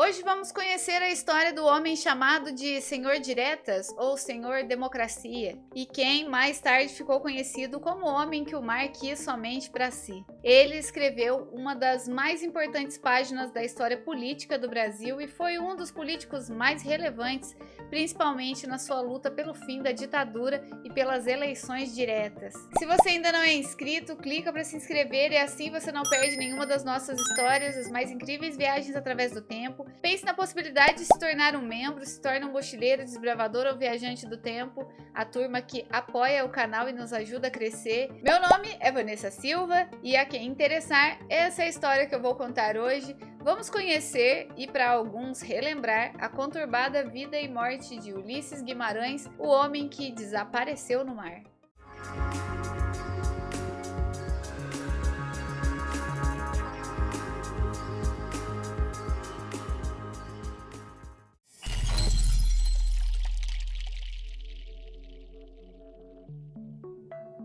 Hoje vamos conhecer a história do homem chamado de Senhor Diretas ou Senhor Democracia, e quem mais tarde ficou conhecido como o homem que o mar quis somente para si. Ele escreveu uma das mais importantes páginas da história política do Brasil e foi um dos políticos mais relevantes, principalmente na sua luta pelo fim da ditadura e pelas eleições diretas. Se você ainda não é inscrito, clica para se inscrever e assim você não perde nenhuma das nossas histórias, as mais incríveis viagens através do tempo. Pense na possibilidade de se tornar um membro, se torne um mochileiro, desbravador ou viajante do tempo, a turma que apoia o canal e nos ajuda a crescer. Meu nome é Vanessa Silva e a quem interessar, essa é a história que eu vou contar hoje. Vamos conhecer e, para alguns, relembrar a conturbada vida e morte de Ulisses Guimarães, o homem que desapareceu no mar.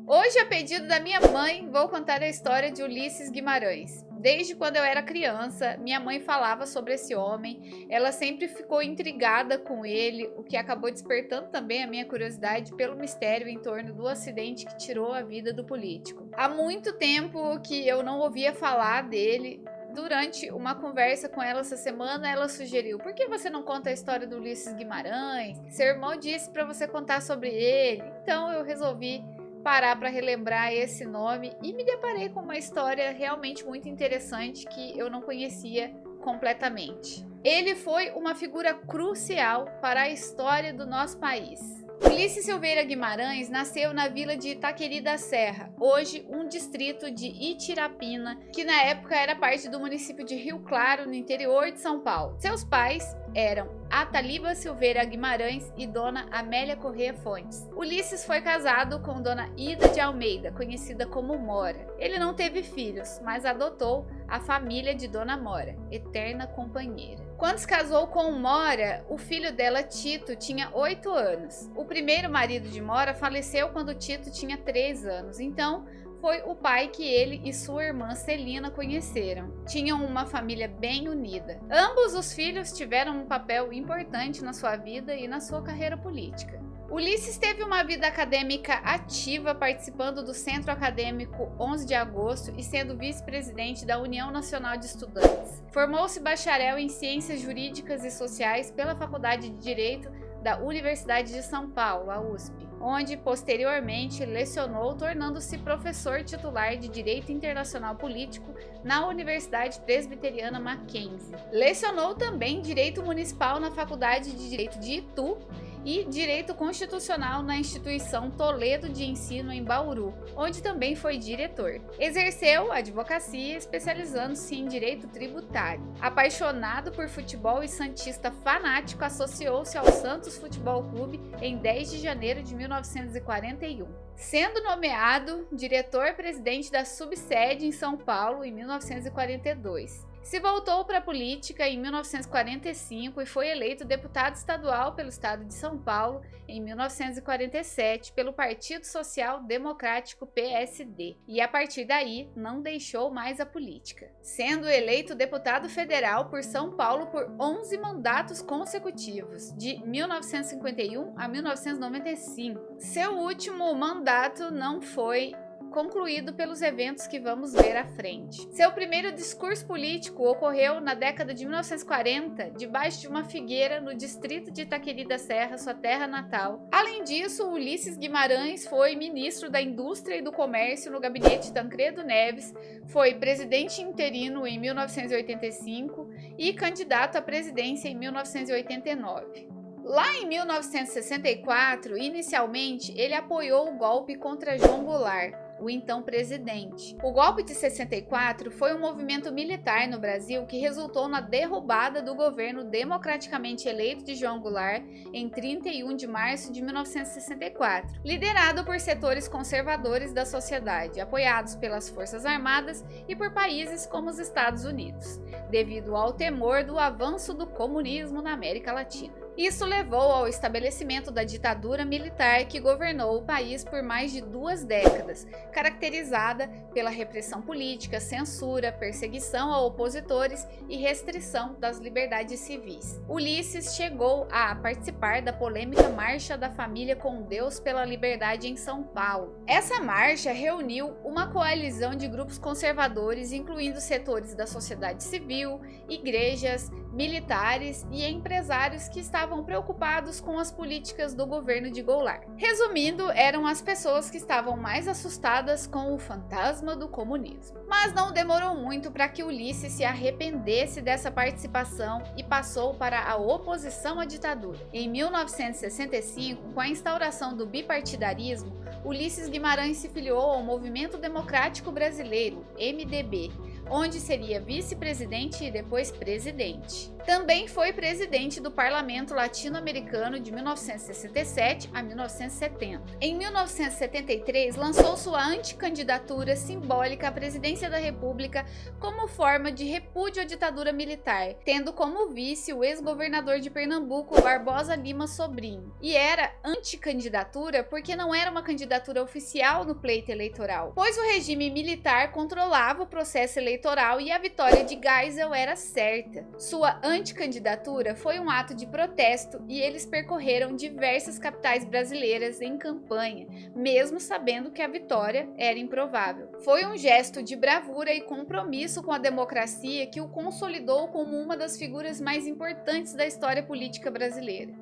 Hoje, a pedido da minha mãe, vou contar a história de Ulisses Guimarães. Desde quando eu era criança, minha mãe falava sobre esse homem, ela sempre ficou intrigada com ele, o que acabou despertando também a minha curiosidade pelo mistério em torno do acidente que tirou a vida do político. Há muito tempo que eu não ouvia falar dele. Durante uma conversa com ela essa semana, ela sugeriu: por que você não conta a história do Ulisses Guimarães? Seu irmão disse para você contar sobre ele. Então eu resolvi parar para relembrar esse nome e me deparei com uma história realmente muito interessante que eu não conhecia completamente. Ele foi uma figura crucial para a história do nosso país. Ulisses Silveira Guimarães nasceu na vila de Itaqueri da Serra, hoje um distrito de Itirapina, que na época era parte do município de Rio Claro, no interior de São Paulo. Seus pais eram Ataliba Silveira Guimarães e Dona Amélia Corrêa Fontes. Ulisses foi casado com Dona Ida de Almeida, conhecida como Mora. Ele não teve filhos, mas adotou a família de Dona Mora, eterna companheira. Quando se casou com Mora, o filho dela, Tito, tinha 8 anos. O primeiro marido de Mora faleceu quando Tito tinha 3 anos, então foi o pai que ele e sua irmã Celina conheceram. Tinham uma família bem unida. Ambos os filhos tiveram um papel importante na sua vida e na sua carreira política. Ulisses teve uma vida acadêmica ativa, participando do Centro Acadêmico 11 de Agosto e sendo vice-presidente da União Nacional de Estudantes. Formou-se bacharel em Ciências Jurídicas e Sociais pela Faculdade de Direito da Universidade de São Paulo, a USP, onde posteriormente lecionou, tornando-se professor titular de Direito Internacional Político na Universidade Presbiteriana Mackenzie. Lecionou também Direito Municipal na Faculdade de Direito de Itu e Direito Constitucional na Instituição Toledo de Ensino em Bauru, onde também foi diretor. Exerceu advocacia, especializando-se em direito tributário. Apaixonado por futebol e santista fanático, associou-se ao Santos Futebol Clube em 10 de janeiro de 1941. Sendo nomeado diretor-presidente da subsede em São Paulo em 1942. Se voltou para a política em 1945 e foi eleito deputado estadual pelo estado de São Paulo em 1947 pelo Partido Social Democrático PSD. E a partir daí não deixou mais a política, sendo eleito deputado federal por São Paulo por 11 mandatos consecutivos, de 1951 a 1995. Seu último mandato não foi concluído pelos eventos que vamos ver à frente. Seu primeiro discurso político ocorreu na década de 1940, debaixo de uma figueira no distrito de Itaqueri da Serra, sua terra natal. Além disso, Ulisses Guimarães foi ministro da Indústria e do Comércio no gabinete Tancredo Neves, foi presidente interino em 1985 e candidato à presidência em 1989. Lá em 1964, inicialmente, ele apoiou o golpe contra João Goulart, o então presidente. O golpe de 64 foi um movimento militar no Brasil que resultou na derrubada do governo democraticamente eleito de João Goulart em 31 de março de 1964, liderado por setores conservadores da sociedade, apoiados pelas Forças Armadas e por países como os Estados Unidos, devido ao temor do avanço do comunismo na América Latina. Isso levou ao estabelecimento da ditadura militar que governou o país por mais de 2 décadas, caracterizada pela repressão política, censura, perseguição a opositores e restrição das liberdades civis. Ulisses chegou a participar da polêmica Marcha da Família com Deus pela Liberdade em São Paulo. Essa marcha reuniu uma coalizão de grupos conservadores, incluindo setores da sociedade civil, igrejas, militares e empresários que estavam preocupados com as políticas do governo de Goulart. Resumindo, eram as pessoas que estavam mais assustadas com o fantasma do comunismo. Mas não demorou muito para que Ulisses se arrependesse dessa participação e passou para a oposição à ditadura. Em 1965, com a instauração do bipartidarismo, Ulisses Guimarães se filiou ao Movimento Democrático Brasileiro, MDB, onde seria vice-presidente e depois presidente. Também foi presidente do Parlamento Latino-Americano de 1967 a 1970. Em 1973, lançou sua anticandidatura simbólica à presidência da República como forma de repúdio à ditadura militar, tendo como vice o ex-governador de Pernambuco, Barbosa Lima Sobrinho. E era anticandidatura porque não era uma candidatura oficial no pleito eleitoral, pois o regime militar controlava o processo eleitoral e a vitória de Geisel era certa. Sua anticandidatura foi um ato de protesto e eles percorreram diversas capitais brasileiras em campanha, mesmo sabendo que a vitória era improvável. Foi um gesto de bravura e compromisso com a democracia que o consolidou como uma das figuras mais importantes da história política brasileira.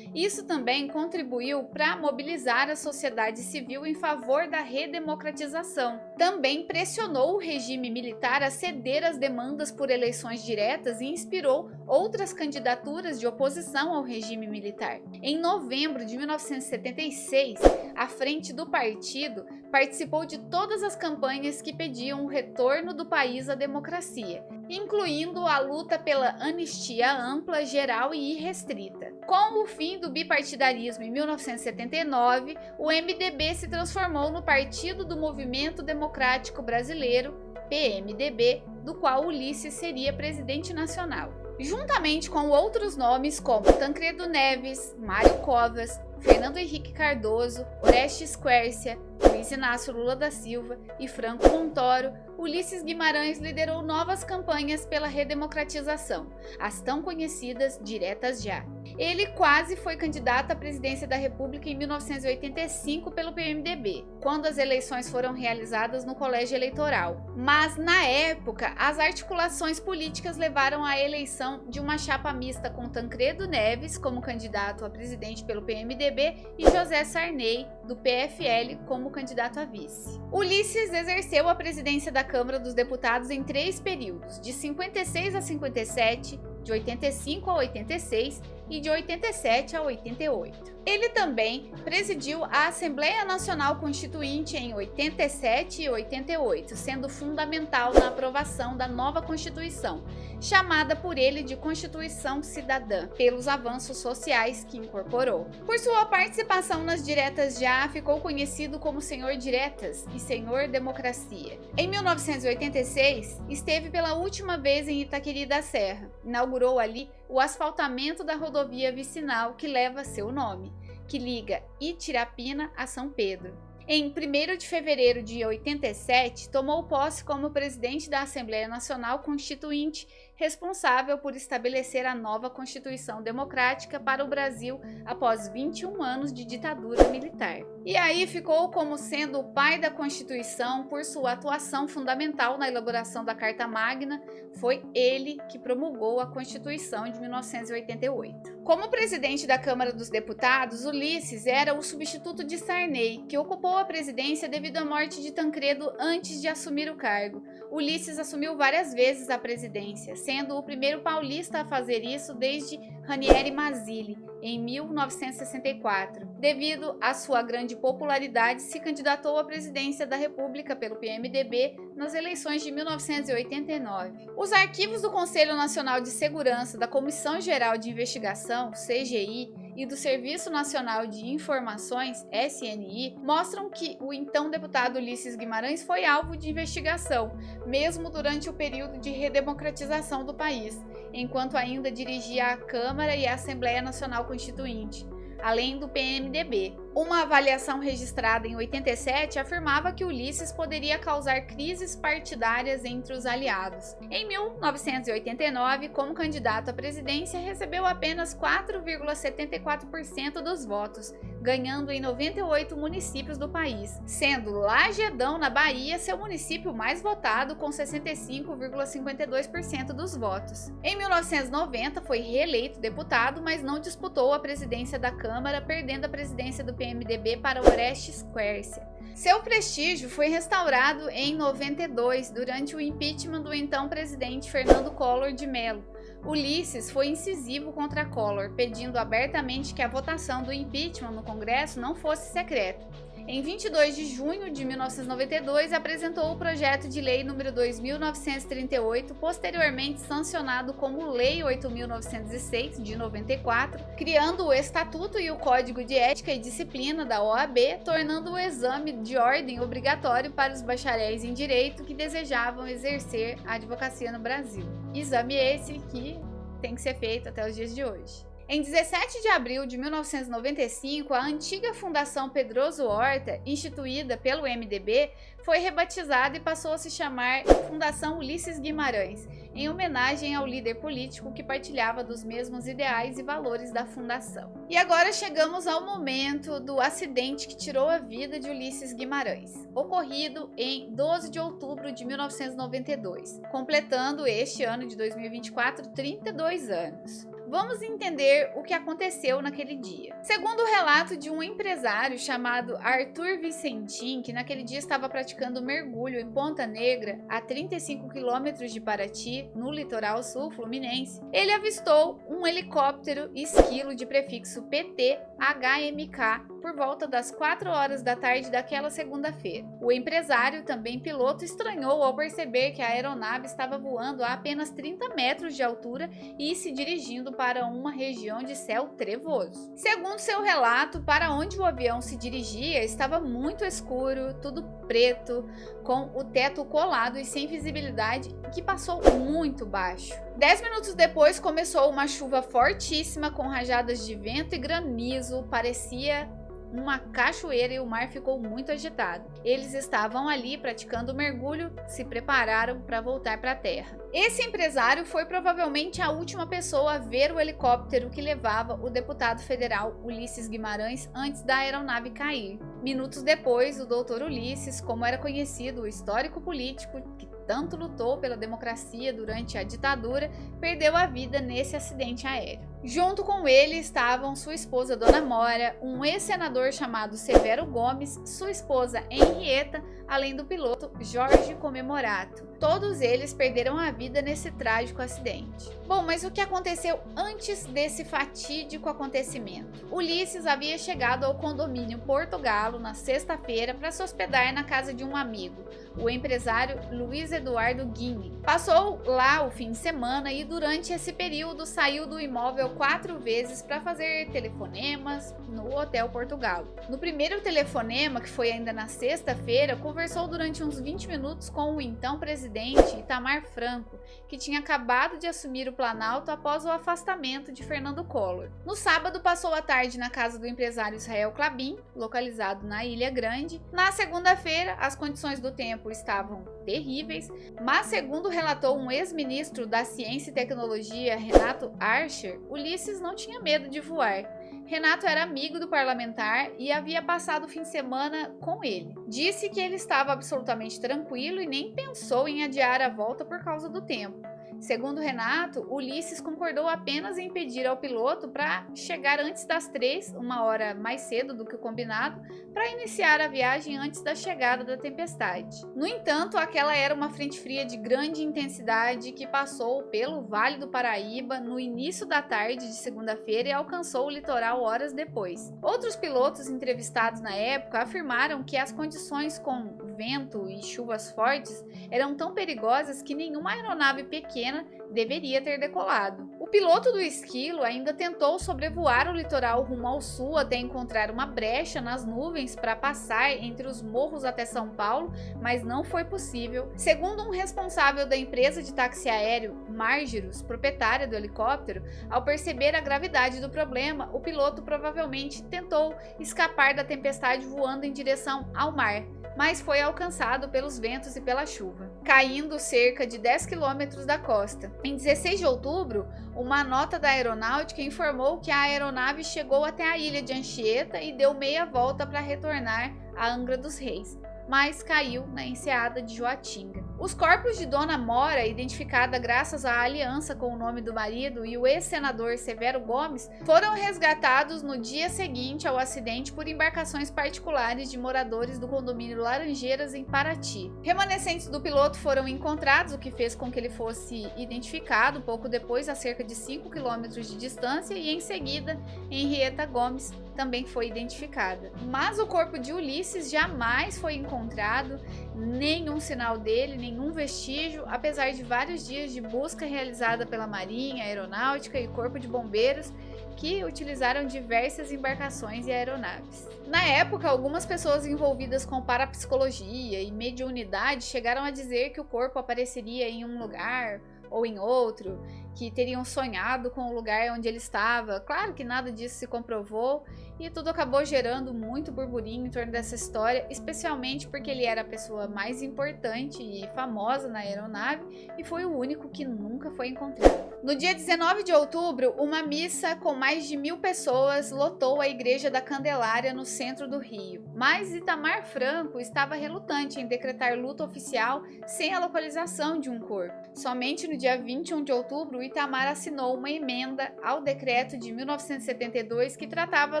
Isso também contribuiu para mobilizar a sociedade civil em favor da redemocratização. Também pressionou o regime militar a ceder às demandas por eleições diretas e inspirou outras candidaturas de oposição ao regime militar. Em novembro de 1976, à frente do partido, participou de todas as campanhas que pediam o retorno do país à democracia, incluindo a luta pela anistia ampla, geral e irrestrita. Com o fim do bipartidarismo em 1979, o MDB se transformou no Partido do Movimento Democrático Brasileiro, PMDB, do qual Ulisses seria presidente nacional. Juntamente com outros nomes como Tancredo Neves, Mário Covas, Fernando Henrique Cardoso, Orestes Quércia, Luiz Inácio Lula da Silva e Franco Montoro, Ulisses Guimarães liderou novas campanhas pela redemocratização, as tão conhecidas Diretas Já. Ele quase foi candidato à presidência da República em 1985 pelo PMDB, quando as eleições foram realizadas no colégio eleitoral. Mas, na época, as articulações políticas levaram à eleição de uma chapa mista com Tancredo Neves como candidato a presidente pelo PMDB e José Sarney, do PFL, como candidato a vice. Ulisses exerceu a presidência da Câmara dos Deputados em 3 períodos, de 56 a 57, de 85 a 86 e de 87 a 88. Ele também presidiu a Assembleia Nacional Constituinte em 87 e 88, sendo fundamental na aprovação da nova Constituição, chamada por ele de Constituição Cidadã, pelos avanços sociais que incorporou. Por sua participação nas Diretas Já, ficou conhecido como Senhor Diretas e Senhor Democracia. Em 1986, esteve pela última vez em Itaqueri da Serra. Inaugurou ali o asfaltamento da rodovia vicinal que leva seu nome, que liga Itirapina a São Pedro. Em 1º de fevereiro de 87, tomou posse como presidente da Assembleia Nacional Constituinte, responsável por estabelecer a nova Constituição Democrática para o Brasil após 21 anos de ditadura militar. E aí ficou como sendo o pai da Constituição por sua atuação fundamental na elaboração da Carta Magna. Foi ele que promulgou a Constituição de 1988. Como presidente da Câmara dos Deputados, Ulisses era o substituto de Sarney, que ocupou a presidência devido à morte de Tancredo antes de assumir o cargo. Ulisses assumiu várias vezes a presidência, sendo o primeiro paulista a fazer isso desde Ranieri Mazzilli, em 1964. Devido à sua grande popularidade, se candidatou à presidência da República pelo PMDB nas eleições de 1989. Os arquivos do Conselho Nacional de Segurança da Comissão Geral de Investigação, CGI, e do Serviço Nacional de Informações, SNI, mostram que o então deputado Ulisses Guimarães foi alvo de investigação, mesmo durante o período de redemocratização do país, enquanto ainda dirigia a Câmara e a Assembleia Nacional Constituinte, além do PMDB. Uma avaliação registrada em 87 afirmava que Ulisses poderia causar crises partidárias entre os aliados. Em 1989, como candidato à presidência, recebeu apenas 4,74% dos votos, ganhando em 98 municípios do país, sendo Lagedão, na Bahia, seu município mais votado, com 65,52% dos votos. Em 1990, foi reeleito deputado, mas não disputou a presidência da Câmara, perdendo a presidência do PMDB para Orestes Quercia. Seu prestígio foi restaurado em 92, durante o impeachment do então presidente Fernando Collor de Mello. Ulisses foi incisivo contra Collor, pedindo abertamente que a votação do impeachment no Congresso não fosse secreta. Em 22 de junho de 1992, apresentou o projeto de lei número 2.938, posteriormente sancionado como Lei 8.906, de 94, criando o Estatuto e o Código de Ética e Disciplina da OAB, tornando o exame de ordem obrigatório para os bacharéis em Direito que desejavam exercer a advocacia no Brasil. Exame esse que tem que ser feito até os dias de hoje. Em 17 de abril de 1995, a antiga Fundação Pedroso Horta, instituída pelo MDB, foi rebatizada e passou a se chamar Fundação Ulisses Guimarães, em homenagem ao líder político que partilhava dos mesmos ideais e valores da fundação. E agora chegamos ao momento do acidente que tirou a vida de Ulisses Guimarães, ocorrido em 12 de outubro de 1992, completando este ano de 2024 32 anos. Vamos entender o que aconteceu naquele dia. Segundo o relato de um empresário chamado Arthur Vicentim, que naquele dia estava praticando mergulho em Ponta Negra, a 35 quilômetros de Paraty, no litoral sul fluminense, ele avistou um helicóptero Esquilo de prefixo PT HMK por volta das 4 horas da tarde daquela segunda-feira. O empresário, também piloto, estranhou ao perceber que a aeronave estava voando a apenas 30 metros de altura e se dirigindo para uma região de céu trevoso. Segundo seu relato, para onde o avião se dirigia estava muito escuro, tudo preto, com o teto colado e sem visibilidade, que passou muito baixo. 10 minutos depois começou uma chuva fortíssima com rajadas de vento e granizo, parecia uma cachoeira e o mar ficou muito agitado. Eles estavam ali praticando mergulho, se prepararam para voltar para a terra. Esse empresário foi provavelmente a última pessoa a ver o helicóptero que levava o deputado federal Ulisses Guimarães antes da aeronave cair. Minutos depois, o Dr. Ulisses, como era conhecido, o histórico político que tanto lutou pela democracia durante a ditadura, perdeu a vida nesse acidente aéreo. Junto com ele estavam sua esposa Dona Mora, um ex-senador chamado Severo Gomes, sua esposa Henrieta, além do piloto Jorge Comemorato. Todos eles perderam a vida nesse trágico acidente. Bom, mas o que aconteceu antes desse fatídico acontecimento? Ulisses havia chegado ao condomínio Porto Galo na sexta-feira para se hospedar na casa de um amigo, o empresário Luiz Eduardo Guini. Passou lá o fim de semana e durante esse período saiu do imóvel 4 vezes para fazer telefonemas no Hotel Porto Galo. No primeiro telefonema, que foi ainda na sexta-feira, conversou durante uns 20 minutos com o então presidente Itamar Franco, que tinha acabado de assumir o Planalto após o afastamento de Fernando Collor. No sábado, passou a tarde na casa do empresário Israel Klabin, localizado na Ilha Grande. Na segunda-feira, as condições do tempo estavam terríveis, mas segundo relatou um ex-ministro da Ciência e Tecnologia, Renato Archer, Ulisses não tinha medo de voar. Renato era amigo do parlamentar e havia passado o fim de semana com ele. Disse que ele estava absolutamente tranquilo e nem pensou em adiar a volta por causa do tempo. Segundo Renato, Ulisses concordou apenas em pedir ao piloto para chegar antes das 3, uma hora mais cedo do que o combinado, para iniciar a viagem antes da chegada da tempestade. No entanto, aquela era uma frente fria de grande intensidade que passou pelo Vale do Paraíba no início da tarde de segunda-feira e alcançou o litoral horas depois. Outros pilotos entrevistados na época afirmaram que as condições com vento e chuvas fortes eram tão perigosas que nenhuma aeronave pequena deveria ter decolado. O piloto do esquilo ainda tentou sobrevoar o litoral rumo ao sul até encontrar uma brecha nas nuvens para passar entre os morros até São Paulo, mas não foi possível. Segundo um responsável da empresa de táxi aéreo, Margirus, proprietária do helicóptero, ao perceber a gravidade do problema, o piloto provavelmente tentou escapar da tempestade voando em direção ao mar, mas foi alcançado pelos ventos e pela chuva, caindo cerca de 10 quilômetros da costa. Em 16 de outubro, uma nota da aeronáutica informou que a aeronave chegou até a ilha de Anchieta e deu meia volta para retornar a Angra dos Reis, mas caiu na enseada de Joatinga. Os corpos de Dona Mora, identificada graças à aliança com o nome do marido, e o ex-senador Severo Gomes, foram resgatados no dia seguinte ao acidente por embarcações particulares de moradores do condomínio Laranjeiras, em Paraty. Remanescentes do piloto foram encontrados, o que fez com que ele fosse identificado pouco depois a cerca de 5 quilômetros de distância, e em seguida Henrietta Gomes também foi identificada. Mas o corpo de Ulisses jamais foi encontrado, nenhum sinal dele, nenhum vestígio, apesar de vários dias de busca realizada pela Marinha, Aeronáutica e Corpo de Bombeiros, que utilizaram diversas embarcações e aeronaves. Na época, algumas pessoas envolvidas com parapsicologia e mediunidade chegaram a dizer que o corpo apareceria em um lugar ou em outro, que teriam sonhado com o lugar onde ele estava. Claro que nada disso se comprovou e tudo acabou gerando muito burburinho em torno dessa história, especialmente porque ele era a pessoa mais importante e famosa na aeronave e foi o único que nunca foi encontrado. No dia 19 de outubro, uma missa com mais de 1.000 pessoas lotou a Igreja da Candelária no centro do Rio, mas Itamar Franco estava relutante em decretar luto oficial sem a localização de um corpo. Somente no dia 21 de outubro, Itamar assinou uma emenda ao decreto de 1972 que tratava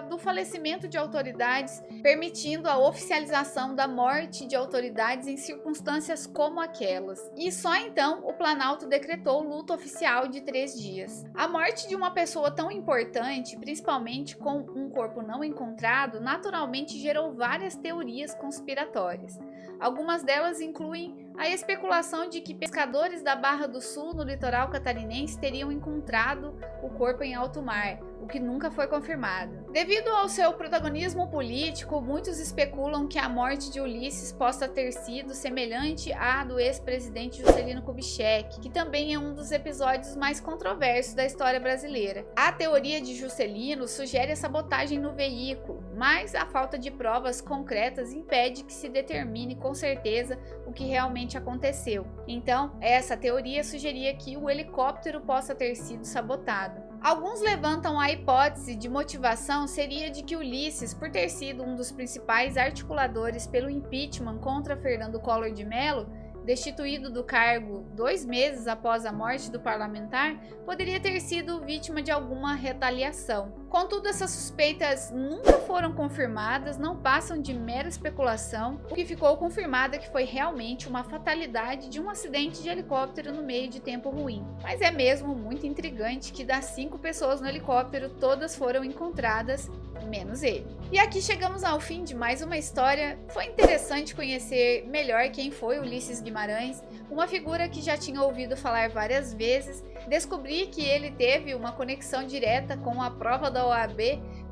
do falecimento de autoridades, permitindo a oficialização da morte de autoridades em circunstâncias como aquelas. E só então o Planalto decretou luto oficial de 3 dias. A morte de uma pessoa tão importante, principalmente com um corpo não encontrado, naturalmente gerou várias teorias conspiratórias. Algumas delas incluem a especulação de que pescadores da Barra do Sul, no litoral catarinense, teriam encontrado o corpo em alto mar, o que nunca foi confirmado. Devido ao seu protagonismo político, muitos especulam que a morte de Ulisses possa ter sido semelhante à do ex-presidente Juscelino Kubitschek, que também é um dos episódios mais controversos da história brasileira. A teoria de Juscelino sugere a sabotagem no veículo, mas a falta de provas concretas impede que se determine com certeza o que realmente aconteceu. Então, essa teoria sugeria que o helicóptero possa ter sido sabotado. Alguns levantam a hipótese de motivação seria de que Ulisses, por ter sido um dos principais articuladores pelo impeachment contra Fernando Collor de Mello, destituído do cargo 2 meses após a morte do parlamentar, poderia ter sido vítima de alguma retaliação. Contudo, essas suspeitas nunca foram confirmadas, não passam de mera especulação. O que ficou confirmado é que foi realmente uma fatalidade de um acidente de helicóptero no meio de tempo ruim. Mas é mesmo muito intrigante que das 5 pessoas no helicóptero, todas foram encontradas, menos ele. E aqui chegamos ao fim de mais uma história. Foi interessante conhecer melhor quem foi Ulisses Guimarães, uma figura que já tinha ouvido falar várias vezes. Descobri que ele teve uma conexão direta com a prova da OAB,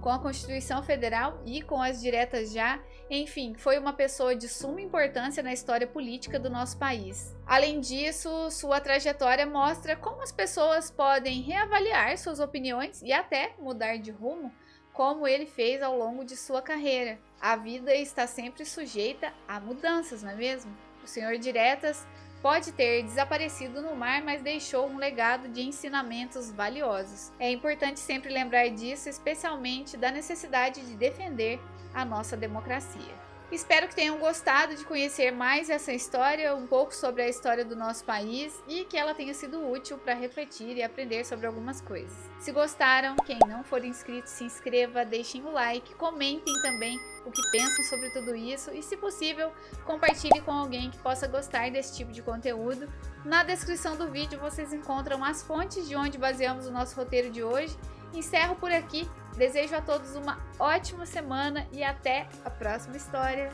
com a Constituição Federal e com as diretas já. Enfim, foi uma pessoa de suma importância na história política do nosso país. Além disso, sua trajetória mostra como as pessoas podem reavaliar suas opiniões e até mudar de rumo, como ele fez ao longo de sua carreira. A vida está sempre sujeita a mudanças, não é mesmo? O Senhor Diretas pode ter desaparecido no mar, mas deixou um legado de ensinamentos valiosos. É importante sempre lembrar disso, especialmente da necessidade de defender a nossa democracia. Espero que tenham gostado de conhecer mais essa história, um pouco sobre a história do nosso país e que ela tenha sido útil para refletir e aprender sobre algumas coisas. Se gostaram, quem não for inscrito, se inscreva, deixem o like, comentem também o que pensam sobre tudo isso e, se possível, compartilhe com alguém que possa gostar desse tipo de conteúdo. Na descrição do vídeo vocês encontram as fontes de onde baseamos o nosso roteiro de hoje. Encerro por aqui. Desejo a todos uma ótima semana e até a próxima história.